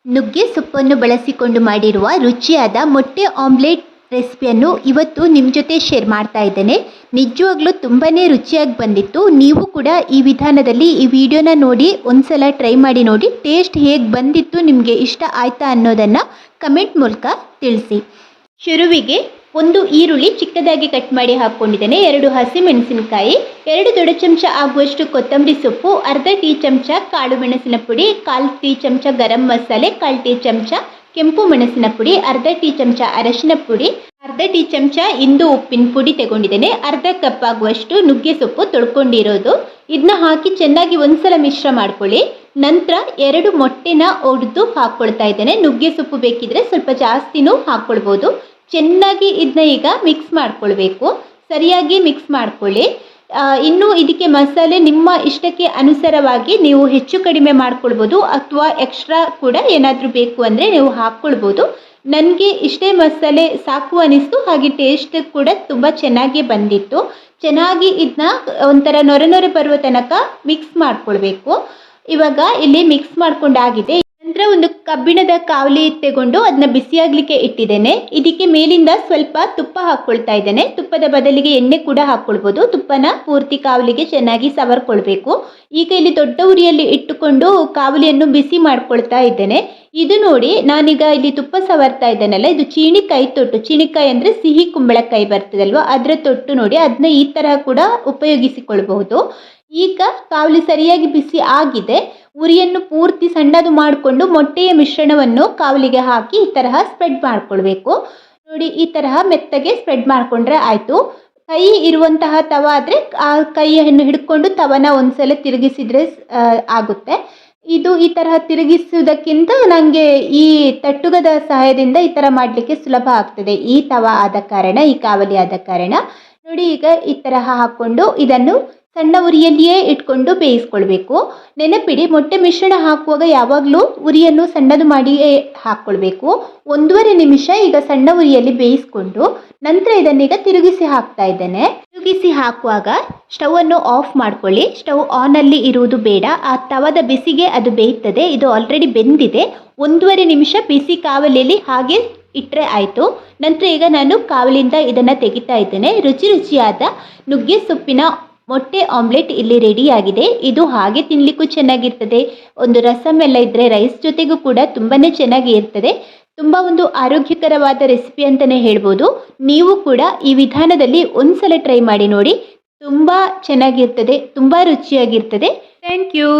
ನುಗ್ಗೆ ಸೊಪ್ಪನ್ನು ಬಳಸಿಕೊಂಡು ಮಾಡಿರುವ ರುಚಿಯಾದ ಮೊಟ್ಟೆ ಆಮ್ಲೆಟ್ ರೆಸಿಪಿಯನ್ನು ಇವತ್ತು ನಿಮ್ಮ ಜೊತೆ ಶೇರ್ ಮಾಡ್ತಾ ಇದ್ದೇನೆ. ನಿಜವಾಗ್ಲೂ ತುಂಬಾ ರುಚಿಯಾಗಿ ಬಂದಿತ್ತು. ನೀವು ಕೂಡ ಈ ವಿಧಾನದಲ್ಲಿ ಈ ವಿಡಿಯೋನ ನೋಡಿ ಒಂದ್ಸಲ ಟ್ರೈ ಮಾಡಿ ನೋಡಿ. ಟೇಸ್ಟ್ ಹೇಗೆ ಬಂದಿತ್ತು, ನಿಮಗೆ ಇಷ್ಟ ಆಯ್ತಾ ಅನ್ನೋದನ್ನು ಕಮೆಂಟ್ ಮೂಲಕ ತಿಳಿಸಿ. ಶುರುವಿಗೆ ಒಂದು ಈರುಳ್ಳಿ ಚಿಕ್ಕದಾಗಿ ಕಟ್ ಮಾಡಿ ಹಾಕ್ಕೊಂಡಿದ್ದೇನೆ, 2 ಹಸಿಮೆಣಸಿನಕಾಯಿ, 2 ದೊಡ್ಡ ಚಮಚ ಆಗುವಷ್ಟು ಕೊತ್ತಂಬರಿ ಸೊಪ್ಪು, ಅರ್ಧ ಟೀ ಚಮಚ ಕಾಳು ಮೆಣಸಿನ ಪುಡಿ, 1/4 ಟೀ ಚಮಚ ಗರಂ ಮಸಾಲೆ, 1/4 ಟೀ ಚಮಚ ಕೆಂಪು ಮೆಣಸಿನ ಪುಡಿ, ಅರ್ಧ ಟೀ ಚಮಚ ಅರಶಿನ ಪುಡಿ, ಅರ್ಧ ಟೀ ಚಮಚ ಇಂದು ಉಪ್ಪಿನ ಪುಡಿ ತಗೊಂಡಿದ್ದೇನೆ, ಅರ್ಧ ಕಪ್ ಆಗುವಷ್ಟು ನುಗ್ಗೆ ಸೊಪ್ಪು ತೊಳ್ಕೊಂಡಿರೋದು. ಇದನ್ನ ಹಾಕಿ ಚೆನ್ನಾಗಿ ಒಂದ್ಸಲ ಮಿಶ್ರ ಮಾಡ್ಕೊಳ್ಳಿ. ನಂತರ 2 ಮೊಟ್ಟೆನ ಒಡೆದು ಹಾಕ್ಕೊಳ್ತಾ ಇದ್ದೇನೆ. ನುಗ್ಗೆ ಸೊಪ್ಪು ಬೇಕಿದ್ರೆ ಸ್ವಲ್ಪ ಜಾಸ್ತಿನೂ ಹಾಕ್ಕೊಳ್ಬೋದು. ಚೆನ್ನಾಗಿ ಇದನ್ನ ಈಗ ಮಿಕ್ಸ್ ಮಾಡ್ಕೊಳ್ಬೇಕು. ಸರಿಯಾಗಿ ಮಿಕ್ಸ್ ಮಾಡ್ಕೊಳ್ಳಿ. ಇನ್ನು ಇದಕ್ಕೆ ಮಸಾಲೆ ನಿಮ್ಮ ಇಷ್ಟಕ್ಕೆ ಅನುಸಾರವಾಗಿ ನೀವು ಹೆಚ್ಚು ಕಡಿಮೆ ಮಾಡ್ಕೊಳ್ಬೋದು, ಅಥವಾ ಎಕ್ಸ್ಟ್ರಾ ಕೂಡ ಏನಾದರೂ ಬೇಕು ಅಂದರೆ ನೀವು ಹಾಕ್ಕೊಳ್ಬೋದು. ನನಗೆ ಇಷ್ಟೇ ಮಸಾಲೆ ಸಾಕು ಅನಿಸ್ತು, ಹಾಗೆ ಟೇಸ್ಟ್ ಕೂಡ ತುಂಬ ಚೆನ್ನಾಗಿ ಬಂದಿತ್ತು. ಚೆನ್ನಾಗಿ ಇದನ್ನ ಒಂಥರ ನೊರೆ ನೊರೆ ಬರುವ ತನಕ ಮಿಕ್ಸ್ ಮಾಡ್ಕೊಳ್ಬೇಕು. ಇವಾಗ ಇಲ್ಲಿ ಮಿಕ್ಸ್ ಮಾಡ್ಕೊಂಡಾಗಿದೆ. ನಂತರ ಒಂದು ಕಬ್ಬಿಣದ ಕಾವಲಿ ತಗೊಂಡು ಅದನ್ನ ಬಿಸಿಯಾಗಲಿಕ್ಕೆ ಇಟ್ಟಿದ್ದೇನೆ. ಇದಕ್ಕೆ ಮೇಲಿಂದ ಸ್ವಲ್ಪ ತುಪ್ಪ ಹಾಕ್ಕೊಳ್ತಾ ಇದ್ದೇನೆ. ತುಪ್ಪದ ಬದಲಿಗೆ ಎಣ್ಣೆ ಕೂಡ ಹಾಕ್ಕೊಳ್ಬೋದು. ತುಪ್ಪನ ಪೂರ್ತಿ ಕಾವಲಿಗೆ ಚೆನ್ನಾಗಿ ಸವರ್ಕೊಳ್ಬೇಕು. ಈಗ ಇಲ್ಲಿ ದೊಡ್ಡ ಉರಿಯಲ್ಲಿ ಇಟ್ಟುಕೊಂಡು ಕಾವಲಿಯನ್ನು ಬಿಸಿ ಮಾಡ್ಕೊಳ್ತಾ ಇದ್ದೇನೆ. ಇದು ನೋಡಿ, ನಾನೀಗ ಇಲ್ಲಿ ತುಪ್ಪ ಸವರ್ತಾ ಇದ್ದೇನಲ್ಲ, ಇದು ಚೀಣಿಕಾಯಿ ತೊಟ್ಟು. ಚೀಣಿಕಾಯಿ ಅಂದರೆ ಸಿಹಿ ಕುಂಬಳಕಾಯಿ ಬರ್ತದಲ್ವ, ಅದರ ತೊಟ್ಟು ನೋಡಿ. ಅದನ್ನ ಈ ತರಹ ಕೂಡ ಉಪಯೋಗಿಸಿಕೊಳ್ಬಹುದು. ಈಗ ಕಾವಲಿ ಸರಿಯಾಗಿ ಬಿಸಿ ಆಗಿದೆ. ಉರಿಯನ್ನು ಪೂರ್ತಿ ಸಣ್ಣದು ಮಾಡಿಕೊಂಡು ಮೊಟ್ಟೆಯ ಮಿಶ್ರಣವನ್ನು ಕಾವಲಿಗೆ ಹಾಕಿ ಈ ತರಹ ಸ್ಪ್ರೆಡ್ ಮಾಡ್ಕೊಳ್ಬೇಕು. ನೋಡಿ, ಈ ತರಹ ಮೆತ್ತಗೆ ಸ್ಪ್ರೆಡ್ ಮಾಡಿಕೊಂಡ್ರೆ ಆಯಿತು. ಕೈ ಇರುವಂತಹ ತವ ಆದರೆ ಆ ಕೈಯನ್ನು ಹಿಡ್ಕೊಂಡು ತವನ ಒಂದ್ಸಲ ತಿರುಗಿಸಿದ್ರೆ ಆಗುತ್ತೆ. ಇದು ಈ ತರಹ ತಿರುಗಿಸುವುದಕ್ಕಿಂತ ನನಗೆ ಈ ತಟ್ಟುಗದ ಸಹಾಯದಿಂದ ಈ ಥರ ಮಾಡಲಿಕ್ಕೆ ಸುಲಭ ಆಗ್ತದೆ. ಈ ತವ ಆದ ಕಾರಣ, ಈ ಕಾವಲಿ ಆದ ಕಾರಣ. ನೋಡಿ, ಈಗ ಈ ತರಹ ಹಾಕ್ಕೊಂಡು ಇದನ್ನು ಸಣ್ಣ ಉರಿಯಲ್ಲಿಯೇ ಇಟ್ಕೊಂಡು ಬೇಯಿಸ್ಕೊಳ್ಬೇಕು. ನೆನಪಿಡಿ, ಮೊಟ್ಟೆ ಮಿಶ್ರಣ ಹಾಕುವಾಗ ಯಾವಾಗಲೂ ಉರಿಯನ್ನು ಸಣ್ಣದು ಮಾಡಿಯೇ ಹಾಕ್ಕೊಳ್ಬೇಕು. 1.5 ನಿಮಿಷ ಈಗ ಸಣ್ಣ ಉರಿಯಲ್ಲಿ ಬೇಯಿಸ್ಕೊಂಡು ನಂತರ ಇದನ್ನೀಗ ತಿರುಗಿಸಿ ಹಾಕ್ತಾ ಇದ್ದೇನೆ. ತಿರುಗಿಸಿ ಹಾಕುವಾಗ ಸ್ಟವನ್ನು ಆಫ್ ಮಾಡ್ಕೊಳ್ಳಿ. ಸ್ಟವ್ ಆನಲ್ಲಿ ಇರುವುದು ಬೇಡ, ಆ ತವದ ಬಿಸಿಗೆ ಅದು ಬೇಯ್ತದೆ. ಇದು ಆಲ್ರೆಡಿ ಬೆಂದಿದೆ. 1.5 ನಿಮಿಷ ಬಿಸಿ ಕಾವಲಿಯಲ್ಲಿ ಹಾಗೆ ಇಟ್ಟರೆ ಆಯಿತು. ನಂತರ ಈಗ ನಾನು ಕಾವಲಿಂದ ಇದನ್ನು ತೆಗಿತಾ ಇದ್ದೇನೆ. ರುಚಿಯಾದ ನುಗ್ಗೆ ಸೊಪ್ಪಿನ ಮೊಟ್ಟೆ ಆಮ್ಲೆಟ್ ಇಲ್ಲಿ ರೆಡಿಯಾಗಿದೆ. ಇದು ಹಾಗೆ ತಿನ್ನಲಿಕ್ಕೂ ಚೆನ್ನಾಗಿರ್ತದೆ. ಒಂದು ರಸಮ್ ಎಲ್ಲ ಇದ್ದರೆ ರೈಸ್ ಜೊತೆಗೂ ಕೂಡ ತುಂಬಾ ಚೆನ್ನಾಗಿ ಇರ್ತದೆ. ತುಂಬ ಒಂದು ಆರೋಗ್ಯಕರವಾದ ರೆಸಿಪಿ ಅಂತಲೇ ಹೇಳ್ಬೋದು. ನೀವು ಕೂಡ ಈ ವಿಧಾನದಲ್ಲಿ ಒಂದ್ಸಲ ಟ್ರೈ ಮಾಡಿ ನೋಡಿ. ತುಂಬ ಚೆನ್ನಾಗಿರ್ತದೆ, ತುಂಬ ರುಚಿಯಾಗಿರ್ತದೆ. Thank you.